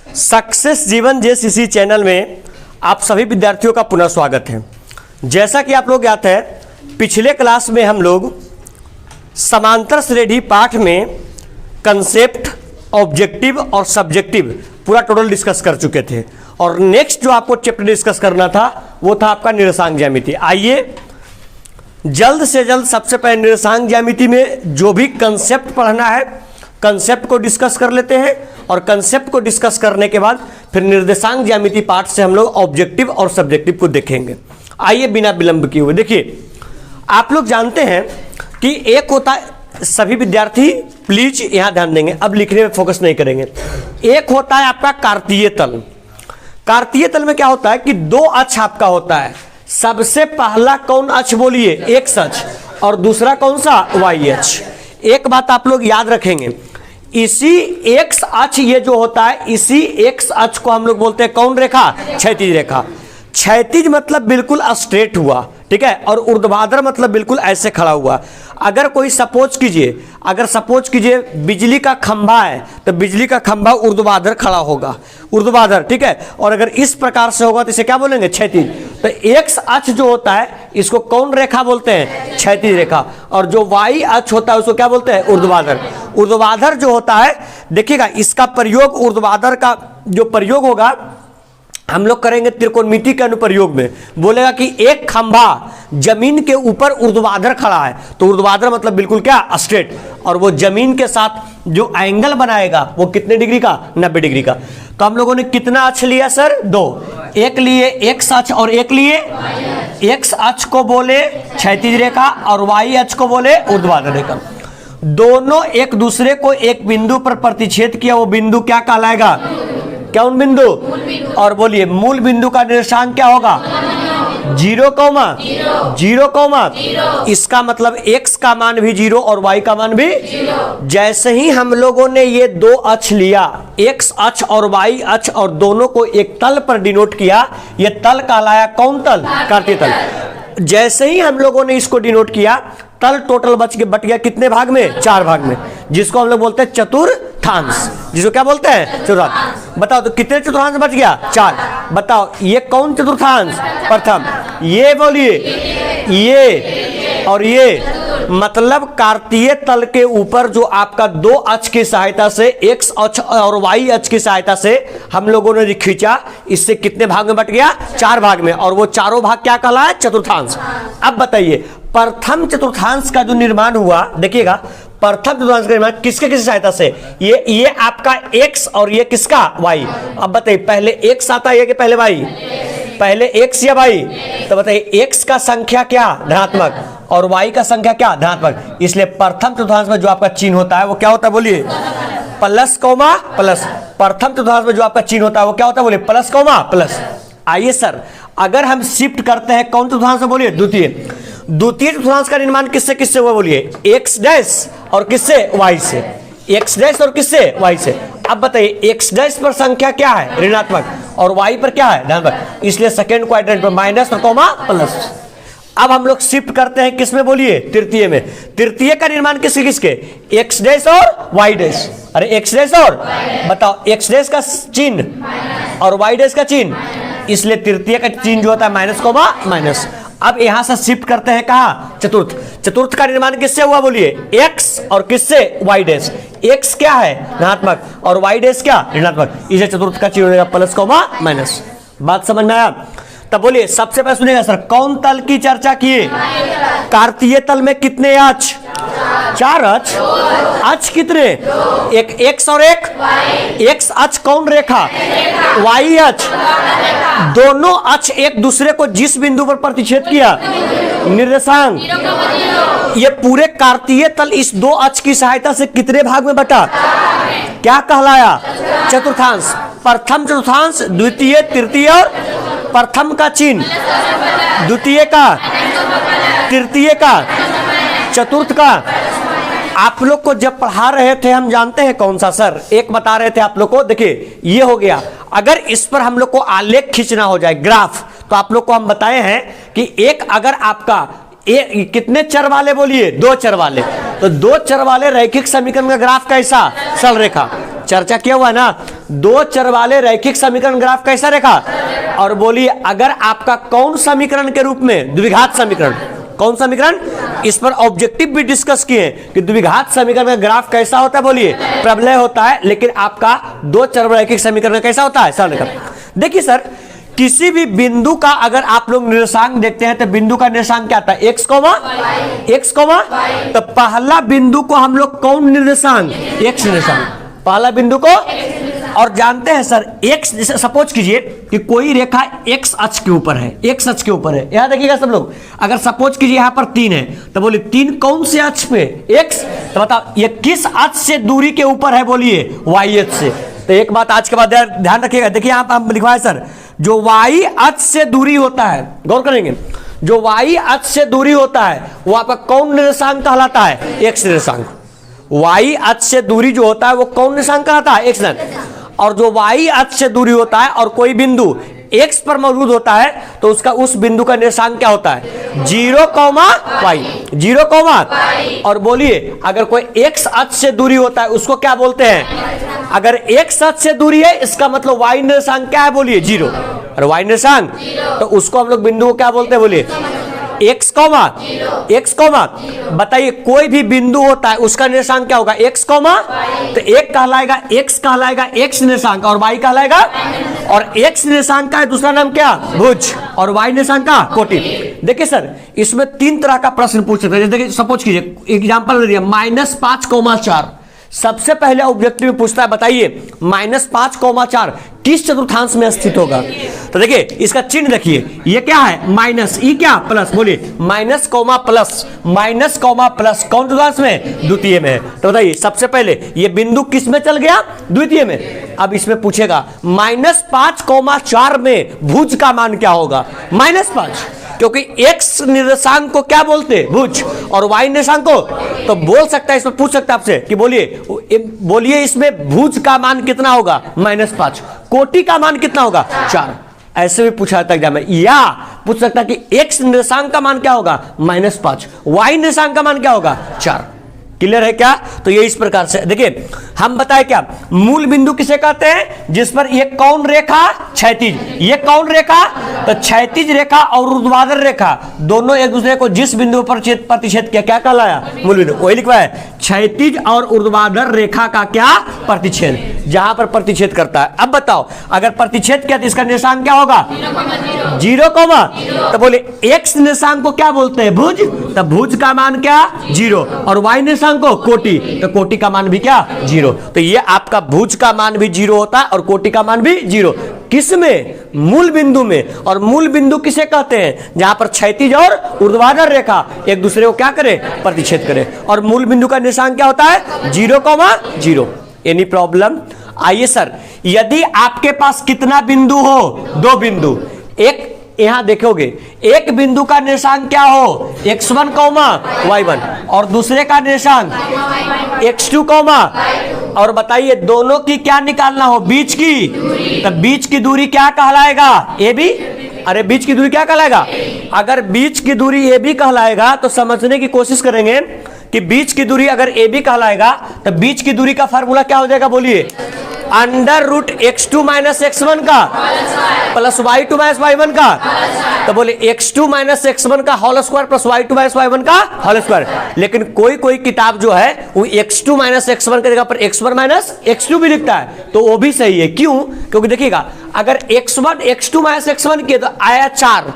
Success जीवन JCC channel में आप सभी विद्यार्थियों का पुनः स्वागत है। जैसा कि आप लोग याद है, पिछले क्लास में हम लोग समांतर श्रेणी पाठ में कंसेप्ट, ऑब्जेक्टिव और सब्जेक्टिव पूरा टोटल डिस्कस कर चुके थे और नेक्स्ट जो आपको चैप्टर डिस्कस करना था वो था आपका निरसांक ज्यामिति। आइए जल्द से जल्द सबसे पहले निरसांक ज्यामिति में जो भी कंसेप्ट पढ़ना है कंसेप्ट को डिस्कस कर लेते हैं और कंसेप्ट को डिस्कस करने के बाद फिर निर्देशांक ज्यामिति पार्ट से हम लोग ऑब्जेक्टिव और सब्जेक्टिव को देखेंगे। आइए बिना विलंब किए हुए देखिए, आप लोग जानते हैं कि एक होता है, सभी विद्यार्थी प्लीज यहां ध्यान देंगे, अब लिखने में फोकस नहीं करेंगे। एक होता है आपका कार्तीय तल। कार्तीय तल में क्या होता है कि दो अक्ष आपका होता है। सबसे पहला कौन अक्ष बोलिए? एक्स अक्ष, और दूसरा कौन सा? वाई अक्ष। एक बात आप लोग याद रखेंगे, इसी एक्स अक्ष ये जो होता है, इसी एक्स अक्ष को हम लोग बोलते हैं कौन रेखा? क्षैतिज रेखा। क्षैतिज मतलब बिल्कुल स्ट्रेट हुआ, ठीक है, और ऊर्ध्वाधर मतलब बिल्कुल ऐसे खड़ा हुआ। अगर कोई सपोज कीजिए बिजली का खंभा है तो बिजली का खंभा ऊर्ध्वाधर खड़ा होगा, ऊर्ध्वाधर, ठीक है, और अगर इस प्रकार से होगा तो इसे क्या बोलेंगे? क्षैतिज। तो एक्स अक्ष जो होता है इसको कौन रेखा बोलते हैं? क्षैतिज रेखा। और जो वाई अक्ष होता है उसको क्या बोलते हैं? ऊर्ध्वाधर। ऊर्ध्वाधर जो होता है, देखिएगा इसका प्रयोग, ऊर्ध्वाधर का जो प्रयोग होगा हम लोग करेंगे त्रिकोणमिति के अनुप्रयोग में। बोलेगा कि एक खंभा जमीन के ऊपर ऊर्ध्वाधर खड़ा है, तो ऊर्ध्वाधर मतलब बिल्कुल क्या? स्ट्रेट, और वो जमीन के साथ जो एंगल बनाएगा वो कितने डिग्री का? 90 डिग्री का। तो हम लोगों ने कितना अक्ष लिया सर? दो। एक लिए एक्स अक्ष और एक लिए एक्स अक्ष को बोले क्षैतिज रेखा और वाई अक्ष को बोले ऊर्ध्वाधर रेखा। दोनों एक दूसरे को एक बिंदु पर प्रतिच्छेद किया, वो बिंदु क्या कहलाएगा? क्या उन बिंदु? और बोलिए मूल बिंदु का निर्देशांक क्या होगा? 0, इसका मतलब x का मान भी 0 और y का मान भी 0। जैसे ही हम लोगों ने ये दो अक्ष लिया, x अक्ष और y अक्ष, और दोनों को एक तल पर डिनोट किया, ये तल कहलाया कौन तल? कार्तीय तल। जैसे ही हम लोगों ने इसको डिनोट किया, तल टोटल बट गया कितने भाग में? 4 भाग में, जिसको हम लोग बोलते हैं चतुर्थांश। जिसको क्या बोलते हैं? चतुर्थांश। बताओ तो कितने चतुर्थांश बच गया? 4। बताओ ये कौन चतुर्थांश? प्रथम। ये बोलिए, ये और ये, मतलब कार्तीय तल के ऊपर जो आपका दो अक्ष की सहायता से, एक्स अक्ष और वाई अक्ष की सहायता से हम लोगों ने खींचा, इससे कितने भाग में बट गया? 4 भाग में, और वो चारों भाग क्या कहला है? चतुर्थांश। अब बताइए प्रथम चतुर्थांश का जो निर्माण हुआ, देखिएगा प्रथम चतुर्थांश का निर्माण किसके सहायता से? ये आपका x और ये किसका? y। अब बताइए पहले x आता है कि पहले y? पहले x या y? तो बताइए x का संख्या क्या? धनात्मक, और y का संख्या क्या? धनात्मक। इसलिए प्रथम चतुर्थांश में जो आपका चिन्ह होता है वो क्या होता है? बोलिए प्लस कॉमा प्लस। प्रथम चतुर्थांश में जो आपका चिन्ह होता है वो क्या होता है? बोलिए प्लस कॉमा प्लस। आइए सर, अगर हम शिफ्ट करते हैं कौन चतुर्थांश में? बोलिए द्वितीय। द्वितीय चतुर्थांश का निर्माण किससे किससे हुआ? बोलिए एक्स डैश और किससे? वाई से। एक्स डैश और किससे? वाई से। अब बताइए एक्स डैश पर संख्या क्या है? ऋणात्मक, और वाई पर क्या है? धनात्मक। इसलिए सेकेंड क्वाड्रेंट पर माइनस और कॉमा प्लस। अब हम लोग शिफ्ट करते हैं किसमें? बोलिए तृतीय में। तृतीय का निर्माण किसके किसके? एक्स डैश और वाई डैश। अरे एक्स डैश और बताओ, एक्स डैश का चिन्ह और वाई डैश का चिन्ह, इसलिए तृतीय का चिन्ह जो होता है माइनस कॉमा माइनस। अब यहां से शिफ्ट करते हैं कहा? चतुर्थ। चतुर्थ का निर्माण किससे हुआ? बोलिए एक्स और किससे? Y dash. एक्स क्या है? धनात्मक, और वाई डैश क्या? ऋणात्मक। इसे चतुर्थ का चिन्ह होगा प्लस कॉमा माइनस। बात समझ में आया? तब बोलिए सबसे पहले सुनिएगा सर, कौन तल की चर्चा किए? कार्तीय तल में कितने अक्ष? 4 अक्ष। अक्ष कितने? एक एक्स और एक एक्स अक्ष कौन रेखा? वाई अक्ष। दोनों अक्ष एक दूसरे को जिस बिंदु पर प्रतिच्छेद किया, निर्देशांक। ये पूरे कार्तीय तल इस दो अक्ष की सहायता से कितने भाग में बटा? क्या कहलाया? चतुर्थांश। प्रथम चतुर्थांश, द्वितीय, तृतीय, और प्रथम का चिन्ह, द्वितीय का, तृतीय का, चतुर्थ का। आप लोग को जब पढ़ा रहे थे हम जानते हैं कौन सा सर? एक बता रहे थे आप लोग को, देखिए ये हो गया। अगर इस पर हम लोग को आलेख खींचना हो जाए, ग्राफ, तो आप लोग को हम बताए हैं कि एक अगर आपका कितने चर वाले? बोलिए 2 चर वाले। तो 2 चर वाले रैखिक समीकरण का ग्राफ कैसा? सरल रेखा। चर्चा किया हुआ ना, दो चर वाले रैखिक समीकरण ग्राफ कैसा रेखा। और बोलिए अगर आपका कौन समीकरण के रूप में, द्विघात समीकरण, कौन समीकरण, इस पर ऑब्जेक्टिव भी डिस्कस किए कि द्विघात समीकरण का ग्राफ कैसा होता है, बोलिए प्रबलय होता है, लेकिन आपका दो चर रैखिक समीकरण कैसा होता है, सरल रेखा। देखिए सर, किसी भी बिंदु का अगर आप लोग निर्देशांक देखते हैं तो बिंदु का निर्देशांक क्या आता है, एक्स कोमा एक्स कोमा, तो पहला बिंदु को हम लोग कौन निर्देशांक, एक्स निर्देशांक, पहला बिंदु को। और जानते हैं सर एक्स, जैसे सपोज कीजिए कि कोई रेखा एक्स अक्ष के ऊपर है, एक्स अक्ष के ऊपर है, यहां देखिएगा सब लोग, अगर सपोज कीजिए यहां पर 3 है तो बोलिए 3 कौन से अक्ष पे, एक्स, तो बताओ ये किस अक्ष से दूरी के ऊपर है, बोलिए वाई अक्ष से। तो एक बात आज के बाद ध्यान रखिएगा, देखिए यहां पर हम लिखवाए सर, जो वाई अक्ष से दूरी होता है, गौर करेंगे, जो वाई अक्ष से दूरी होता है वो आपका कौन निर्देशांक कहलाता है, एक्स निर्देशांक। वाई अक्ष से दूरी जो होता है वो कौन निर्देशांक कहलाता है, एक्स निर्देशांक। और जो वाई अक्ष से दूरी होता है और कोई बिंदु एक्स पर मौजूद होता है तो उसका, उस बिंदु का निर्देशांक क्या होता है, 0, वाई, 0, और बोलिए अगर कोई एक्स अक्ष से दूरी होता है उसको क्या बोलते हैं, अगर एक्स अक्ष से दूरी है इसका मतलब वाई निर्देशांक क्या है, बोलिए 0, और वाई निर्देशांक, तो उसको हम लोग बिंदु को क्या बोलते हैं, बोलिए एक्स कॉमा एक्स कॉमा। बताइए कोई भी बिंदु होता है उसका निर्देशांक क्या होगा, एक्स कॉमा, तो एक कहलाएगा एक्स कहलाएगा एक्स निर्देशांक और वाई कहलाएगा, और एक्स निर्देशांक का दूसरा नाम क्या, भुज, और वाई निर्देशांक का कोटि। देखिए सर इसमें 3 तरह का प्रश्न पूछ सकते हैं। देखिए सपोज कीजिए एग्जांपल दे दिया -5,4, सबसे पहले ऑब्जेक्टिव में पूछता है बताइए -5,4 किस चतुर्थांश में स्थित होगा। तो देखिए इसका चिन्ह देखिए, ये क्या है माइनस, ई क्या प्लस, बोलिए minus comma plus, minus comma plus कौन चतुर्थांश में, द्वितीय में है। तो बताइए सबसे पहले ये बिंदु किस में चल गया, द्वितीय में। अब इसमें पूछेगा -5,4 में भुज का मान क्या होगा, -5, क्योंकि एक्स निर्देशांक को क्या बोलते हैं, भुज, और वाई निर्देशांक को, तो बोल सकता है, इसमें पूछ सकता है आपसे कि बोलिए इसमें भुज का मान कितना होगा, -5, कोटि का मान कितना होगा, 4। ऐसे भी पूछा जाता है एग्जाम में, या पूछ सकता है कि एक्स निर्देशांक का मान क्या होगा, -5, वाई निर्देशांक का मान क्या होगा, 4। क्लियर है क्या। तो ये इस प्रकार से देखिए हम बताए क्या, मूल बिंदु किसे कहते हैं, जिस पर ये कौन रेखा, क्षैतिज, ये कौन रेखा, तो क्षैतिज रेखा और ऊर्ध्वाधर रेखा दोनों एक दूसरे को जिस बिंदु पर प्रतिच्छेद किया क्या कहलाया, मूल बिंदु। वही लिखवा है क्षैतिज और ऊर्ध्वाधर रेखा का क्या, प्रतिच्छेद, जहां पर प्रतिच्छेद करता है। अब बताओ अगर प्रतिच्छेद किया तो इसका निर्देशांक क्या होगा, 0, तो बोले एक्स निर्देशांक को क्या बोलते हैं, भुज, तो भुज का मान क्या, 0, और वाई निर्देशांक को कोटि, तो कोटि का मान भी क्या, 0। तो ये आपका भुज का मान भी 0 होता है और कोटि का मान भी 0, किस में, मूल बिंदु में। और मूल बिंदु किसे कहते हैं, जहां पर क्षैतिज और ऊर्ध्वाधर रेखा एक दूसरे को क्या करे, प्रतिच्छेद करे। और मूल बिंदु का निर्देशांक क्या होता है, 0, एनी प्रॉब्लम। आइए सर, यदि आपके पास कितना बिंदु हो, 2 बिंदु, एक यहां देखोगे एक बिंदु का निर्देशांक क्या हो, x1, y1, और दूसरे का निर्देशांक x2, और बताइए दोनों की क्या निकालना हो, बीच की, तो बीच की दूरी क्या कहलाएगा, AB। अरे बीच की दूरी क्या कहलाएगा, अगर बीच की दूरी AB कहलाएगा तो समझने की कोशिश करेंगे कि बीच की दूरी अगर AB कहलाएगा तो बीच की दूरी का फार्मूला क्या हो जाएगा, बोलिए √x2 - x1 का प्लस y2 - y1 का, तो बोले x2 - x1 का whole square plus y2 - y1 का होल स्क्वायर। लेकिन कोई किताब जो है वो x2 - x1 की जगह पर x1 - x2 भी लिखता है, तो वो भी सही है। क्यों, क्योंकि देखिएगा अगर x2 - x1 किए तो आया 4,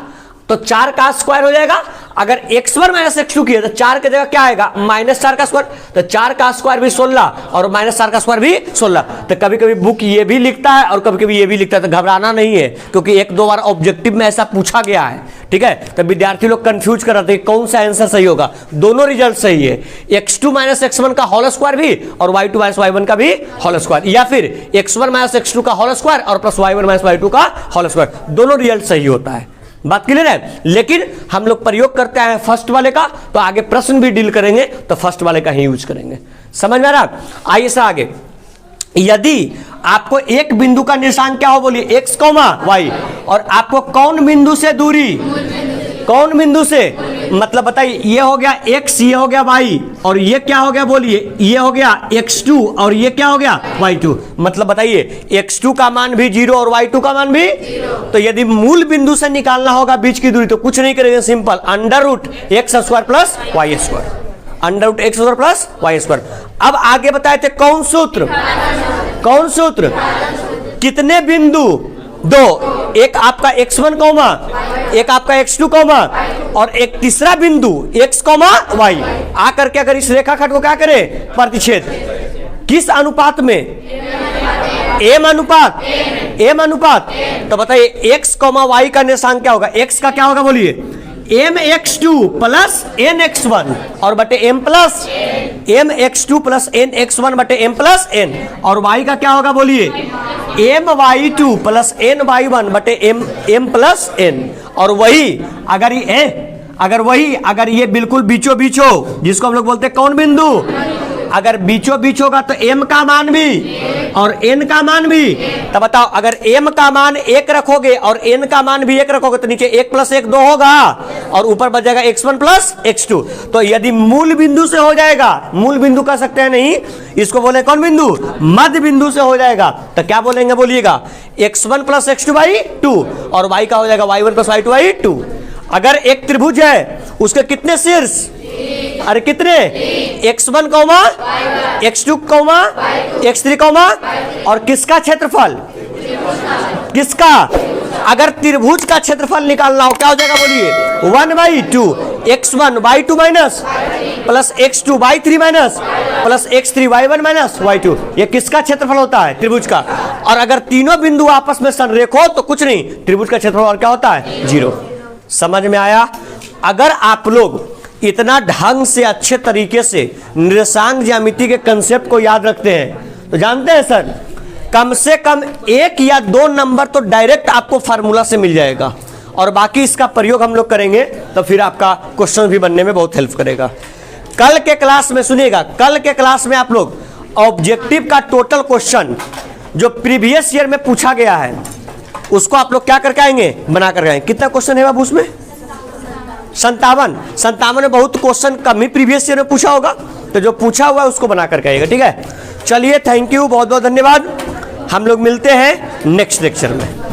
तो 4 का स्क्वायर हो जाएगा। अगर x1 - x2 किए तो 4 की जगह क्या आएगा, -4 का स्क्वायर, तो 4 का स्क्वायर भी 16 और -4 का स्क्वायर भी 16। तो कभी कभी बुक ये भी लिखता है और कभी कभी ये भी लिखता है, तो घबराना नहीं है, क्योंकि 1-2 बार ऑब्जेक्टिव में ऐसा पूछा गया है, ठीक है। तो विद्यार्थी लोग कंफ्यूज कर रहे थे कौन सा आंसर सही होगा, दोनों रिजल्ट सही है, x2 - x1 का होल स्क्वायर भी और y2 - y1 का भी होल स्क्वायर, या फिर x1 - x2 का होल स्क्वायर और प्लस y1 - y2 का होल स्क्वायर, दोनों रिजल्ट सही होता है। बात क्लियर है। लेकिन हम लोग प्रयोग करते हैं फर्स्ट वाले का, तो आगे प्रश्न भी डील करेंगे तो फर्स्ट वाले का ही यूज करेंगे, समझ में आ रहा। आइए सर आगे, यदि आपको एक बिंदु का निर्देशांक क्या हो, बोलिए x, y, और आपको कौन बिंदु से दूरी, कौन बिंदु से? मतलब बताइए, ये हो गया x, ये हो गया y, और ये क्या हो गया बोलिए, ये हो गया x2 और ये क्या हो गया y2। मतलब बताइए x2 का मान भी 0 और y2 का मान भी 0। तो यदि मूल बिंदु से निकालना होगा बीच की दूरी तो कुछ नहीं करेंगे, simple under root X square plus Y square, under root X square plus Y square. अब आगे बताए थे कौन सूत्र, कौन सूत्र? कितने बिंदु? दो, एक आपका x1 कौमा, एक आपका x2 कौमा, और एक तीसरा बिंदु x कौमा y। आकर के अगर इस रेखा खंड को क्या करें? प्रतिच्छेद। किस अनुपात में? m अनुपात, m अनुपात। तो बताइए x कौमा y का निशान क्या होगा? x का क्या होगा बोलिए? mx2 प्लस nx1 और बटे m plus mx2 plus nx1 बटे m प्लस n, और y का क्या होगा बोलिए? my2 प्लस ny1 बटे m प्लस n। और वही अगर ये बिल्कुल बीचों बीच हो, जिसको हम लोग बोलते हैं कौन बिंदु, अगर बीचों बीच होगा तो m का मान भी और n का मान भी। तब बताओ, अगर m का मान 1 रखोगे और n का मान भी 1 रखोगे तो नीचे 1 प्लस 1 2 होगा और ऊपर बच जाएगा x1 प्लस x2। तो यदि मूल बिंदु से हो जाएगा, मूल बिंदु कह सकते हैं नहीं, इसको बोले कौन बिंदु? मध्य बिंदु से हो जाएगा तो क्या बोलेंगे बोलिएगा? x1 प्लस x2 बाई 2, और y का हो जाएगा y1 प्लस y2 बाई 2। अगर एक त्रिभुज है उसके कितने शीर्ष? अरे कितने? x1 comma, x2 comma, x3 comma, और किसका क्षेत्रफल? किसका? अगर त्रिभुज का क्षेत्रफल निकालना हो क्या हो जाएगा बोलिए? 1/2 x1 y2 minus plus x2 y3 minus plus x3 y1 minus y2। ये किसका क्षेत्रफल होता है? त्रिभुज का। और अगर तीनों बिंदु आपस में संरेख हो तो कुछ नहीं, त्रिभुज का क्षेत्रफल और क्या होता है? 0। समझ में आया? अगर आप लोग इतना ढंग से अच्छे तरीके से निर्देशांक ज्यामिति के कंसेप्ट को याद रखते हैं तो जानते हैं सर, कम से कम 1 या 2 नंबर तो डायरेक्ट आपको फार्मूला से मिल जाएगा, और बाकी इसका प्रयोग हम लोग करेंगे तो फिर आपका क्वेश्चन भी बनने में बहुत हेल्प करेगा। कल के क्लास में सुनिएगा, कल के क्लास में आप लोग ऑब्जेक्टिव का टोटल क्वेश्चन जो प्रीवियस ईयर में पूछा गया है उसको आप लोग क्या करके आएंगे? बना कर आएंगे। कितना क्वेश्चन है बाबू उसमें? 57 में बहुत क्वेश्चन कम ही प्रीवियस ईयर में पूछा होगा, तो जो पूछा हुआ है उसको बना करके आइएगा। ठीक है, चलिए, थैंक यू, बहुत बहुत धन्यवाद। हम लोग मिलते हैं नेक्स्ट लेक्चर में।